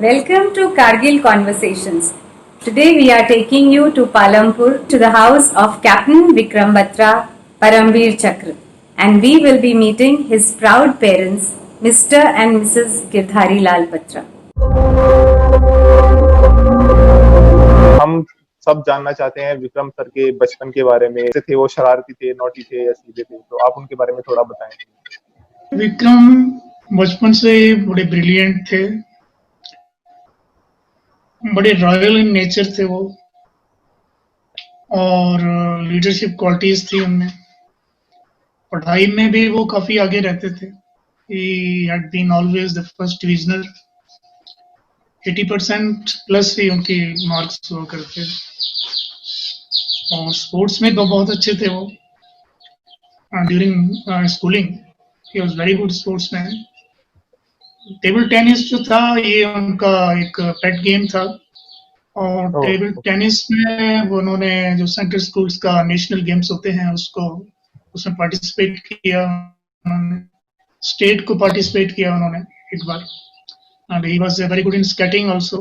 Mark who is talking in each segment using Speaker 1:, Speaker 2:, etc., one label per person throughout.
Speaker 1: Welcome to Kargil Conversations. Today we are taking you to Palampur to the house of Captain Vikram Batra Parambir Chakra, and we will be meeting his proud parents, Mr. and Mrs. Girdhari Lal Batra.
Speaker 2: हम सब जानना चाहते हैं Vikram sir के बचपन के बारे में। कैसे थे वो, शरारती थे, नॉटी थे या सीधे थे? तो आप उनके बारे में थोड़ा बताएं।
Speaker 3: विक्रम बचपन से बड़े ब्रिलियंट थे, बड़े रॉयल इन नेचर थे वो, और लीडरशिप क्वालिटीज थी उनमें। पढ़ाई में भी वो काफी आगे रहते थे। He had been always the first divisioner. 80% plus ही उनकी मार्क्स हुआ करते थे, और स्पोर्ट्स में तो बहुत अच्छे थे वो। During schooling he was very good sportsman. Table tennis जो था ये उनका एक पेट गेम था, और टेबल टेनिस में वो उन्होंने जो सेंट्रल स्कूल्स का नेशनल गेम्स होते हैं उसमें पार्टिसिपेट किया उन्होंने, स्टेट को पार्टिसिपेट किया उन्होंने एक बार। and he was very good in skating also,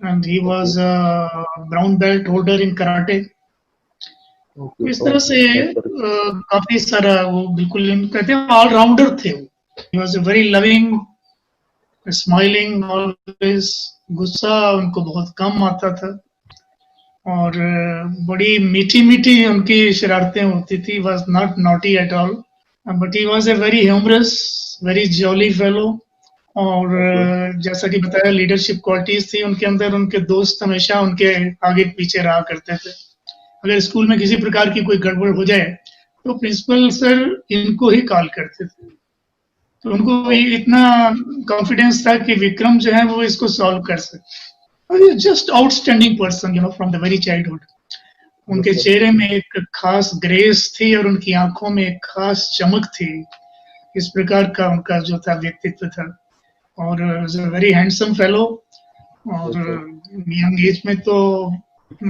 Speaker 3: and he was a brown belt holder in karate. इस तरह से काफी सारा वो बिल्कुल कहते हैं ऑलराउंडर थे वो। He was a very loving, smiling always. गुस्सा उनको बहुत कम आता था, और बड़ी मीठी मीठी उनकी शरारतें होती थी। Was not naughty at all, but he was a very humorous, very jolly fellow. और जैसा कि बताया लीडरशिप क्वालिटीज थी उनके अंदर। उनके दोस्त हमेशा उनके आगे पीछे रहा करते थे। अगर स्कूल में किसी प्रकार की कोई गड़बड़ हो जाए तो प्रिंसिपल सर इनको ही कॉल करते थे। तो उनको इतना कॉन्फिडेंस था कि विक्रम जो है वो इसको सॉल्व कर सकते। Just outstanding person, from the very childhood. उनके चेहरे में एक खास ग्रेस थी और उनकी आंखों में एक खास चमक थी। इस प्रकार का उनका जो था व्यक्तित्व था, और वेरी हैंडसम फेलो। और यंग एज में तो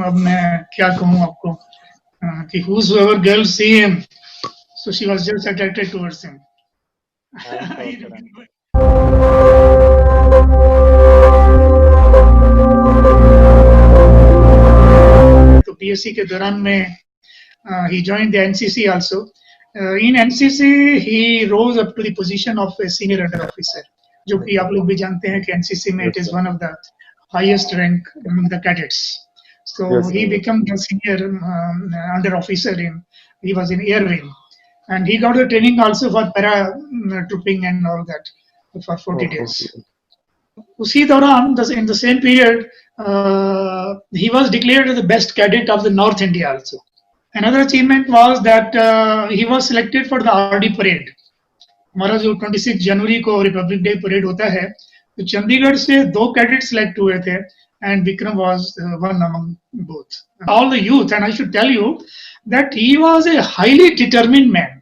Speaker 3: अब मैं क्या कहूँ आपको कि whosoever girl see him, so she was just attracted towards him. तो पीएससी के दौरान में he joined the NCC also. In NCC he rose up to the position of a senior under officer, जो कि आप लोग भी जानते हैं कि एनसीसी में it is one of the highest rank among the cadets. So he became the senior under officer he was in air wing, and he got the training also for para trooping and all that for 40 days. उसी दौरान in the same period he was declared as the best cadet of the North India also. Another achievement was that he was selected for the RD parade. हमारा जो 26 जनवरी को Republic day parade होता है, तो चंडीगढ़ से 2 cadet select हुए थे, and Vikram was one among both all the youth. And I should tell you that he was a highly determined man,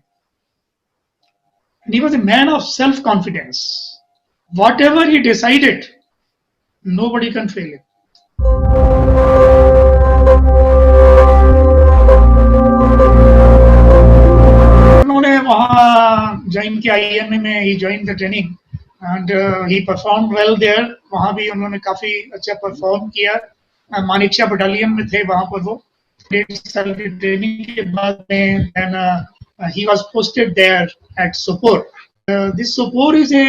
Speaker 3: and he was a man of self confidence. Whatever he decided, nobody can fail it. उन्होंने वहाँ join किया IMA में, he join the training and he perform well there. वहाँ भी उन्होंने काफी अच्छा perform किया. मानिकशा बटालियन में थे वहाँ पर वो. 1.5 साल की ट्रेनिंग के बाद में he was posted there at Sopore. This Sopore is a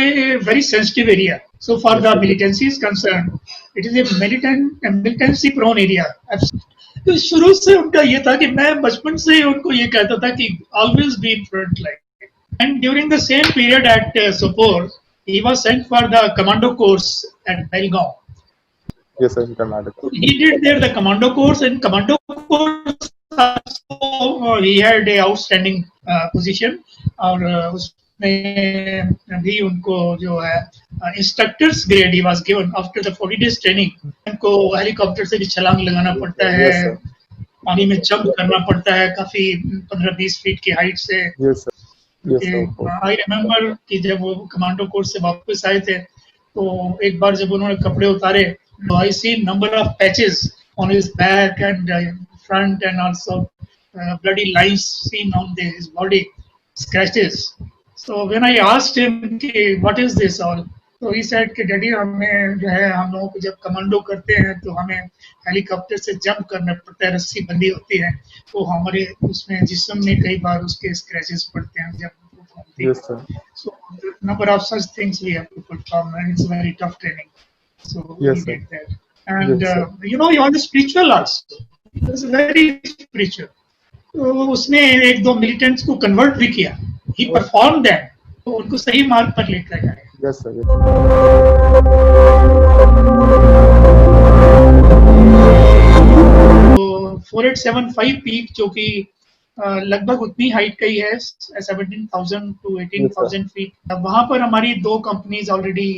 Speaker 3: very sensitive area. So far the militancy is concerned, it is a militancy prone area. तो शुरू से उनका ये था कि मैं बचपन से उनको ये कहता था कि always be in front line. And during the same period at Sopore, he was sent for the commando course at Belgaum.
Speaker 2: Yes, sir, in Karnataka.
Speaker 3: He did there the commando course, and commando course also, he had a outstanding position. और उसमें भी उनको जो है instructors grade he was given after the 40 days training. उनको helicopter से भी छलांग लगाना पड़ता है, पानी में जंप करना पड़ता है काफी 15-20 फीट की हाइट से. आई रिमेम्बर कि जब वो कमांडो कोर्स से वापस आए थे तो एक बार जब उन्होंने कपड़े उतारे, तो I see number of patches on his back and front, and also bloody lines seen on his body, scratches. So when I asked him, what is this all? तो ही सेड कि डैडी हमें जो है हम लोगों को जब commando करते हैं तो हमें हेलीकॉप्टर से जंप करना पड़ता है, रस्सी बंधी होती है, तो हमारे उसमें जिस्म में कई बार उसके स्क्रैचेस पड़ते हैं जब वो घूमती
Speaker 2: Yes,
Speaker 3: है।
Speaker 2: sir.
Speaker 3: So number of such things we have to perform, and it's very tough training. So
Speaker 2: Yes,
Speaker 3: we
Speaker 2: sir.
Speaker 3: did that, and
Speaker 2: Yes, sir.
Speaker 3: you know, he was spiritual also. He was very spiritual. तो उसने एक दो militants को convert भी किया, ही perform that, तो उनको सही मार्ग पर लेकर गए।
Speaker 2: Yes, sir.
Speaker 3: तो 4875 पीक जो कि लगभग उतनी हाइट का ही है, 17,000 to 18,000 फीट, वहां पर हमारी दो कंपनीज ऑलरेडी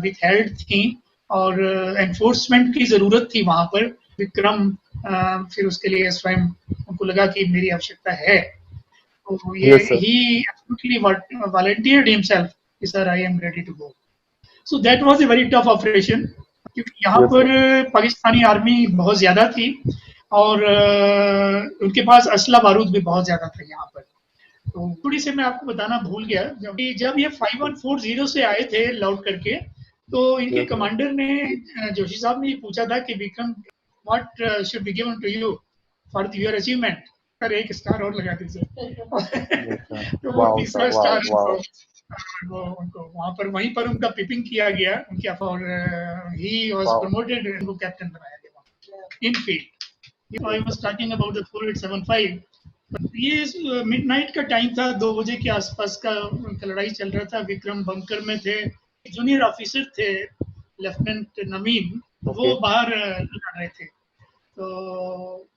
Speaker 3: विथ हेल्ड थी और एनफोर्समेंट की जरूरत थी वहां पर। विक्रम फिर उसके लिए स्वयं उनको लगा कि मेरी आवश्यकता है, तो ये
Speaker 2: Yes, sir.
Speaker 3: He absolutely volunteered himself कि sir I am ready to go. So that was a very tough operation, क्योंकि यहाँ
Speaker 2: Yes,
Speaker 3: पर पाकिस्तानी आर्मी बहुत ज्यादा थी और उनके पास असला बारूद भी बहुत ज्यादा था यहाँ पर। तो थोड़ी से मैं आपको बताना भूल गया, जब ये 5140 से आए थे लौट करके, तो इनके
Speaker 2: Yes, sir.
Speaker 3: कमांडर ने जोशी साहब ने ये पूछा था कि Vikram what should be given to you for your achievement, sir एक स्टार और लगा दीजिए।
Speaker 2: Yes, sir.
Speaker 3: तो वो
Speaker 2: Wow,
Speaker 3: तीसरा
Speaker 2: sir. Wow,
Speaker 3: star
Speaker 2: wow.
Speaker 3: वो उनको वहां पर वहीं पर उनका पिपिंग किया गया उनके, और ही वाज
Speaker 2: Wow.
Speaker 3: प्रमोटेड, उनको कैप्टन बनाया गया in field. I was talking about the 4875। ये मिडनाइट का टाइम था, 2 बजे के आसपास का उनका लड़ाई चल रहा था। विक्रम बंकर में थे, जूनियर ऑफिसर थे लेफ्टिनेंट नमीन, वो
Speaker 2: Okay.
Speaker 3: बाहर लड़ रहे थे। तो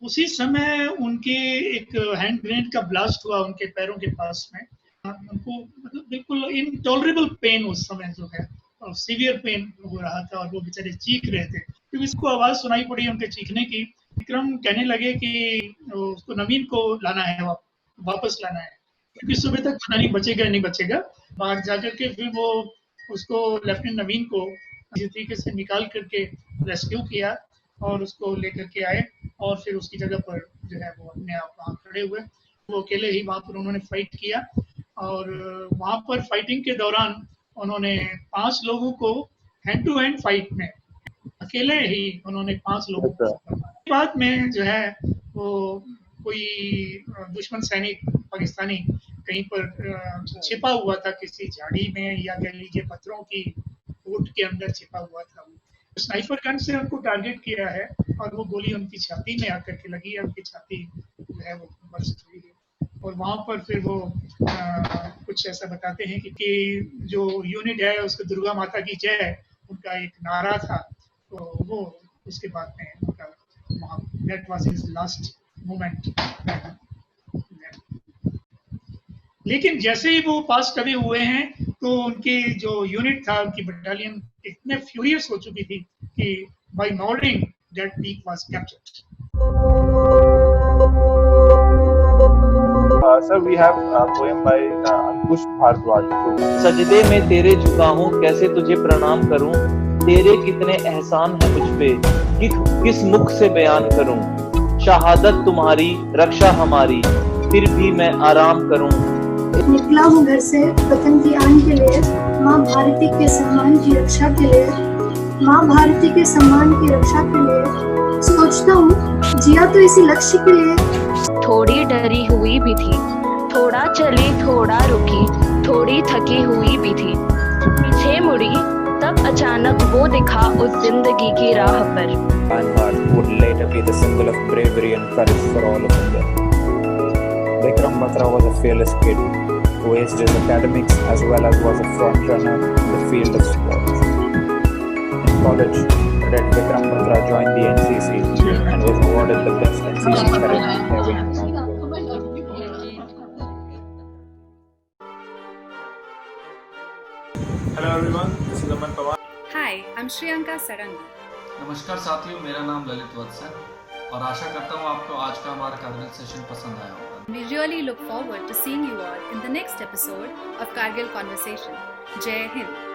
Speaker 3: उसी समय उनके एक हैंड ग्रेनेड का ब्लास्ट हुआ उनके पैरों के पास में। उनको मतलब बिल्कुल इनटॉलरेबल पेन उस समय जो है, और सीवियर पेन हो रहा था, और वो बेचारे चीख रहे थे, क्योंकि इसको आवाज सुनाई पड़ी उनके चीखने की। विक्रम कहने लगे कि उसको नवीन को लाना है, वापस लाना है, क्योंकि सुबह तक पता नहीं बचेगा नहीं बचेगा। बाहर जाकर के फिर वो उसको लेफ्टिनेंट नवीन को इस तरीके से निकाल करके रेस्क्यू किया और उसको लेकर के आए, और फिर उसकी जगह पर जो है वो अपने आप वहाँ खड़े हुए। वो अकेले ही वहाँ पर उन्होंने फाइट किया, और वहाँ पर फाइटिंग के दौरान उन्होंने 5 लोगों को हैंड टू हैंड फाइट में अकेले ही उन्होंने 5 लोगों को
Speaker 2: अच्छा।
Speaker 3: बाद में जो है वो कोई दुश्मन सैनिक पाकिस्तानी कहीं पर छिपा हुआ था किसी झाड़ी में, या कह लीजिए पत्थरों की कोट के अंदर छिपा हुआ था। स्नाइपर गन से उनको टारगेट किया है और वो गोली उनकी छाती में आकर के लगी है, उनकी छाती जो है वो बर्स्ट हुई है। और वहां पर फिर वो कुछ ऐसा बताते हैं कि जो यूनिट है उसको दुर्गा माता की जय उनका एक नारा था, तो वो उसके बाद में उनका वहाँ that was his last moment. लेकिन जैसे ही वो पास अवे हुए हैं तो उनकी जो यूनिट था, उनकी बटालियन इतने फ्यूरियस हो चुकी थी कि by morning that peak was captured.
Speaker 2: Sir, we have a poem by Ankush Bhardwaj.
Speaker 4: सजदे में तेरे झुका हूँ, कैसे तुझे प्रणाम करूं, तेरे कितने एहसान है मुझ पे, किस मुख से बयान करूं, शहादत तुम्हारी रक्षा हमारी, फिर भी मैं आराम करूं।
Speaker 5: निकला हूँ घर से वतन की आन के लिए, माँ भारती के सम्मान की रक्षा के लिए, माँ भारती के सम्मान की रक्षा के लिए सोचता हूँ जिया तो इसी लक्ष्य के लिए।
Speaker 6: थोड़ी डरी हुई भी थी, थोड़ा चली थोड़ा रुकी, थोड़ी थकी हुई भी थी, पीछे मुड़ी तब अचानक वो दिखा उस जिंदगी की राह पर।
Speaker 7: Anwar would later be the symbol of bravery and courage for all of India. Vikram Batra was a fearless kid who aced his academics as well as was a front runner in the field of sports. In college, Cadet Vikram Batra joined the NCC and was awarded the best NCC cadet having
Speaker 2: Hello everyone, this is Aman Pawar.
Speaker 1: Hi, I'm Shriyanka Sarangi.
Speaker 8: नमस्कार साथियों, मेरा नाम ललित वत्स है और आशा करता हूँ आपको आज का हमारा कारगिल सेशन पसंद आया होगा।
Speaker 1: We really look forward to seeing you all in the next episode of Kargil Conversation. Jai Hind.